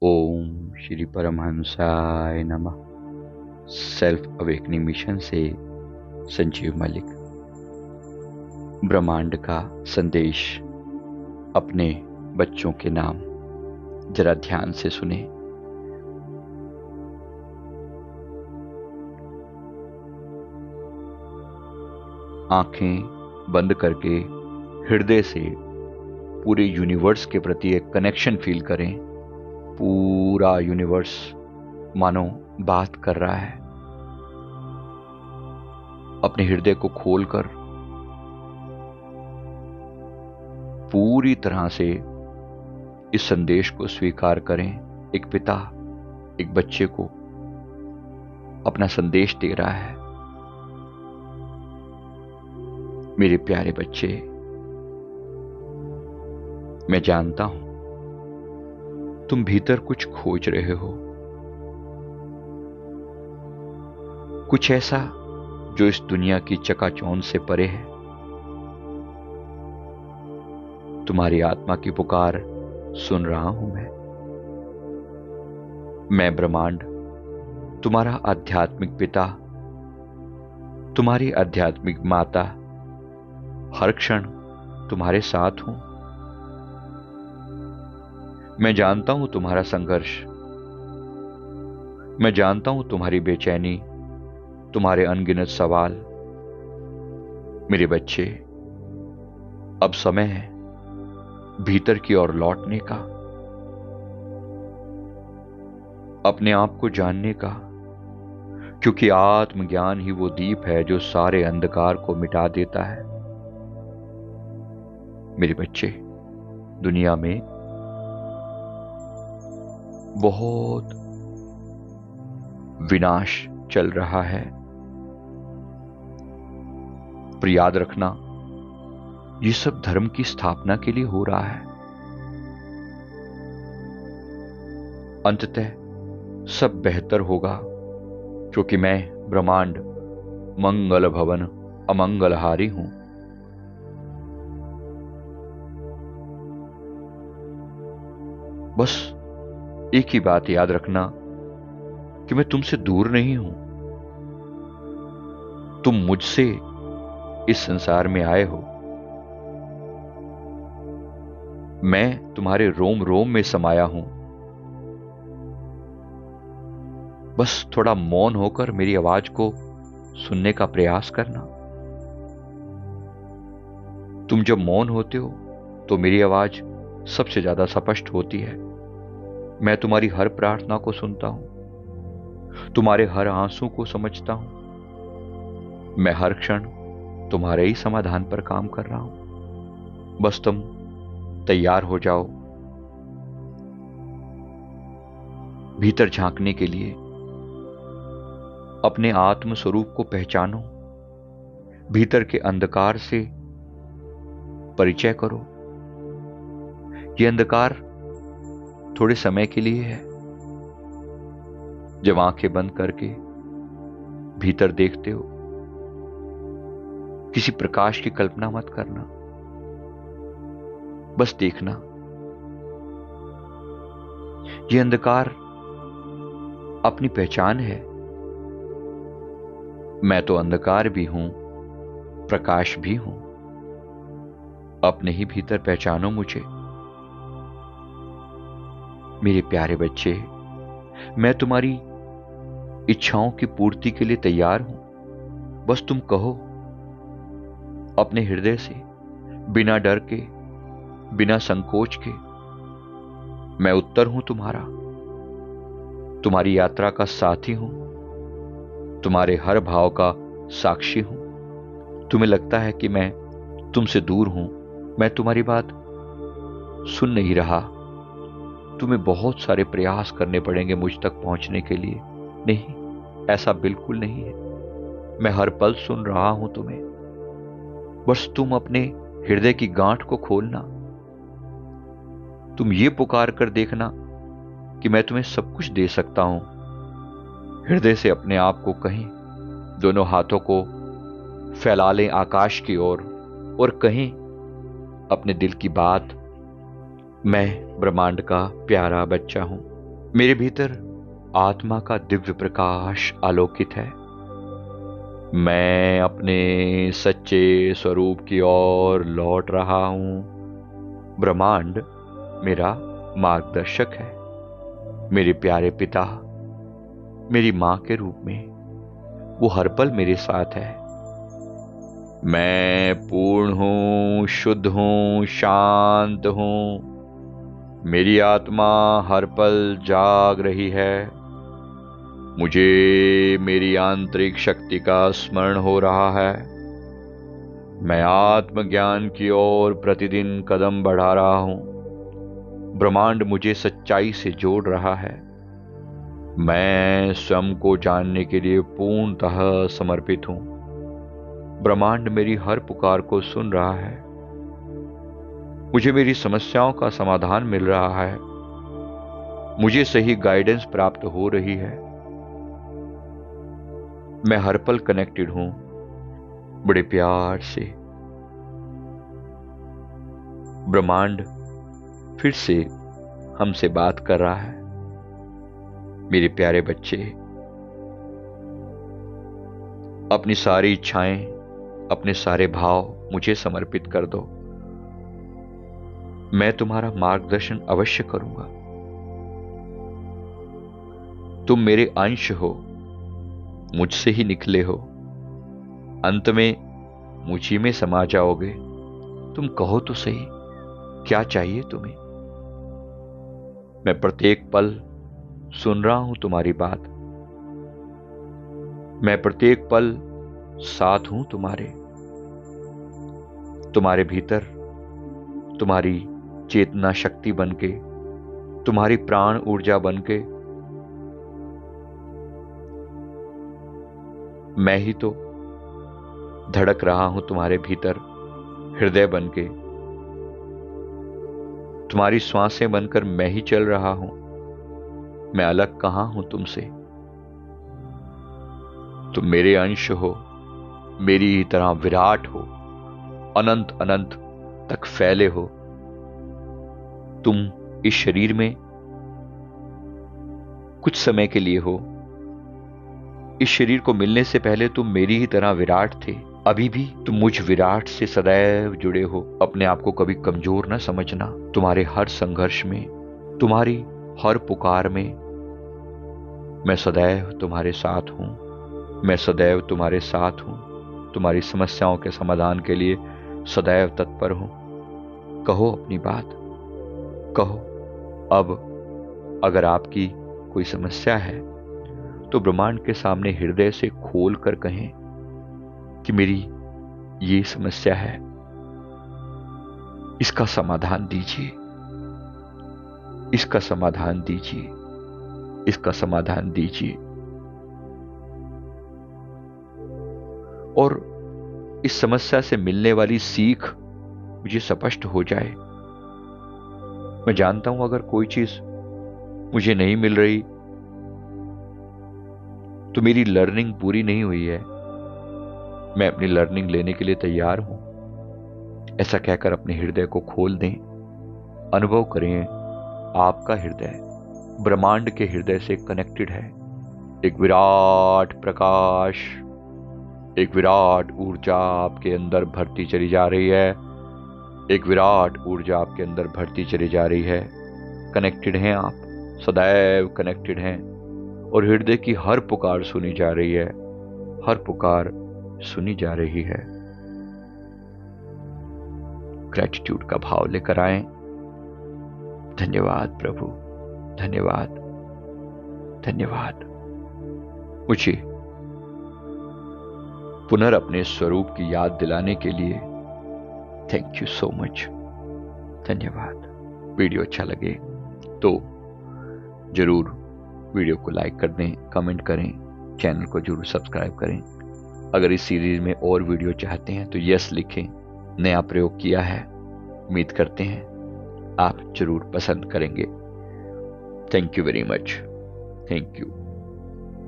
ओम श्री परमहंसाय नमः। Self awakening mission से संजीव मलिक। ब्रह्मांड का संदेश अपने बच्चों के नाम जरा ध्यान से सुने। आंखें बंद करके हृदय से पूरे यूनिवर्स के प्रति एक कनेक्शन फील करें। पूरा यूनिवर्स मानो बात कर रहा है। अपने हृदय को खोलकर पूरी तरह से इस संदेश को स्वीकार करें। एक पिता एक बच्चे को अपना संदेश दे रहा है। मेरे प्यारे बच्चे, मैं जानता हूं तुम भीतर कुछ खोज रहे हो, कुछ ऐसा जो इस दुनिया की चकाचौंध से परे है। तुम्हारी आत्मा की पुकार सुन रहा हूं मैं ब्रह्मांड, तुम्हारा आध्यात्मिक पिता, तुम्हारी आध्यात्मिक माता, हर क्षण तुम्हारे साथ हूं। मैं जानता हूं तुम्हारा संघर्ष, मैं जानता हूं तुम्हारी बेचैनी, तुम्हारे अनगिनत सवाल। मेरे बच्चे, अब समय है भीतर की ओर लौटने का, अपने आप को जानने का, क्योंकि आत्मज्ञान ही वो दीप है जो सारे अंधकार को मिटा देता है। मेरे बच्चे, दुनिया में बहुत विनाश चल रहा है, पर याद रखना ये सब धर्म की स्थापना के लिए हो रहा है। अंततः सब बेहतर होगा, क्योंकि मैं ब्रह्मांड मंगल भवन अमंगलहारी हूं। बस एक ही बात याद रखना कि मैं तुमसे दूर नहीं हूं। तुम मुझसे इस संसार में आए हो। मैं तुम्हारे रोम रोम में समाया हूं। बस थोड़ा मौन होकर मेरी आवाज को सुनने का प्रयास करना। तुम जब मौन होते हो तो मेरी आवाज सबसे ज्यादा स्पष्ट होती है। मैं तुम्हारी हर प्रार्थना को सुनता हूं, तुम्हारे हर आंसू को समझता हूं। मैं हर क्षण तुम्हारे ही समाधान पर काम कर रहा हूं। बस तुम तैयार हो जाओ भीतर झांकने के लिए। अपने आत्म स्वरूप को पहचानो, भीतर के अंधकार से परिचय करो। यह अंधकार थोड़े समय के लिए है। जब आंखें बंद करके भीतर देखते हो, किसी प्रकाश की कल्पना मत करना, बस देखना। यह अंधकार अपनी पहचान है। मैं तो अंधकार भी हूं, प्रकाश भी हूं। अपने ही भीतर पहचानो मुझे। मेरे प्यारे बच्चे, मैं तुम्हारी इच्छाओं की पूर्ति के लिए तैयार हूं। बस तुम कहो अपने हृदय से, बिना डर के, बिना संकोच के। मैं उत्तर हूं तुम्हारा, तुम्हारी यात्रा का साथी हूं, तुम्हारे हर भाव का साक्षी हूं। तुम्हें लगता है कि मैं तुमसे दूर हूं, मैं तुम्हारी बात सुन नहीं रहा। तुम्हें बहुत सारे प्रयास करने पड़ेंगे मुझ तक पहुंचने के लिए। नहीं, ऐसा बिल्कुल नहीं है। मैं हर पल सुन रहा हूं तुम्हें। बस तुम अपने हृदय की गांठ को खोलना। तुम ये पुकार कर देखना कि मैं तुम्हें सब कुछ दे सकता हूं। हृदय से अपने आप को कहें, दोनों हाथों को फैला लें आकाश की ओर और कहें अपने दिल की बात। मैं ब्रह्मांड का प्यारा बच्चा हूं, मेरे भीतर आत्मा का दिव्य प्रकाश आलोकित है। मैं अपने सच्चे स्वरूप की ओर लौट रहा हूं। ब्रह्मांड मेरा मार्गदर्शक है। मेरे प्यारे पिता मेरी मां के रूप में वो हर पल मेरे साथ है। मैं पूर्ण हूं, शुद्ध हूं, शांत हूं। मेरी आत्मा हर पल जाग रही है। मुझे मेरी आंतरिक शक्ति का स्मरण हो रहा है। मैं आत्मज्ञान की ओर प्रतिदिन कदम बढ़ा रहा हूं। ब्रह्मांड मुझे सच्चाई से जोड़ रहा है। मैं स्वयं को जानने के लिए पूर्णतः समर्पित हूं। ब्रह्मांड मेरी हर पुकार को सुन रहा है। मुझे मेरी समस्याओं का समाधान मिल रहा है। मुझे सही गाइडेंस प्राप्त हो रही है। मैं हर पल कनेक्टेड हूं, बड़े प्यार से। ब्रह्मांड फिर से हमसे बात कर रहा है। मेरे प्यारे बच्चे, अपनी सारी इच्छाएं, अपने सारे भाव मुझे समर्पित कर दो। मैं तुम्हारा मार्गदर्शन अवश्य करूंगा। तुम मेरे अंश हो, मुझसे ही निकले हो। अंत में मुझी में समा जाओगे। तुम कहो तो सही, क्या चाहिए तुम्हें? मैं प्रत्येक पल सुन रहा हूं तुम्हारी बात। मैं प्रत्येक पल साथ हूं तुम्हारे भीतर, तुम्हारी चेतना शक्ति बनके, तुम्हारी प्राण ऊर्जा बनके मैं ही तो धड़क रहा हूं तुम्हारे भीतर, हृदय बनके। तुम्हारी श्वासें बनकर मैं ही चल रहा हूं। मैं अलग कहां हूं तुमसे। तुम मेरे अंश हो, मेरी ही तरह विराट हो, अनंत अनंत तक फैले हो। तुम इस शरीर में कुछ समय के लिए हो। इस शरीर को मिलने से पहले तुम मेरी ही तरह विराट थे। अभी भी तुम मुझ विराट से सदैव जुड़े हो। अपने आप को कभी कमजोर न समझना। तुम्हारे हर संघर्ष में, तुम्हारी हर पुकार में मैं सदैव तुम्हारे साथ हूं। मैं सदैव तुम्हारे साथ हूं। तुम्हारी समस्याओं के समाधान के लिए सदैव तत्पर हूं। कहो अपनी बात, कहो। अब अगर आपकी कोई समस्या है तो ब्रह्मांड के सामने हृदय से खोल कर कहें कि मेरी ये समस्या है, इसका समाधान दीजिए, इसका समाधान दीजिए, इसका समाधान दीजिए। और इस समस्या से मिलने वाली सीख मुझे स्पष्ट हो जाए। मैं जानता हूं अगर कोई चीज मुझे नहीं मिल रही तो मेरी लर्निंग पूरी नहीं हुई है। मैं अपनी लर्निंग लेने के लिए तैयार हूं। ऐसा कहकर अपने हृदय को खोल दें। अनुभव करें आपका हृदय ब्रह्मांड के हृदय से कनेक्टेड है। एक विराट प्रकाश, एक विराट ऊर्जा आपके अंदर भरती चली जा रही है। एक विराट ऊर्जा आपके अंदर भरती चली जा रही है। कनेक्टेड हैं आप, सदैव कनेक्टेड हैं। और हृदय की हर पुकार सुनी जा रही है, हर पुकार सुनी जा रही है। ग्रैटिट्यूड का भाव लेकर आए। धन्यवाद प्रभु, धन्यवाद, धन्यवाद। मुझे पुनः अपने स्वरूप की याद दिलाने के लिए थैंक यू सो मच। धन्यवाद। वीडियो अच्छा लगे तो जरूर वीडियो को लाइक कर दें, कमेंट करें, चैनल को जरूर सब्सक्राइब करें। अगर इस सीरीज में और वीडियो चाहते हैं तो यस लिखें। नया प्रयोग किया है, उम्मीद करते हैं आप जरूर पसंद करेंगे। Thank you very much. Thank you.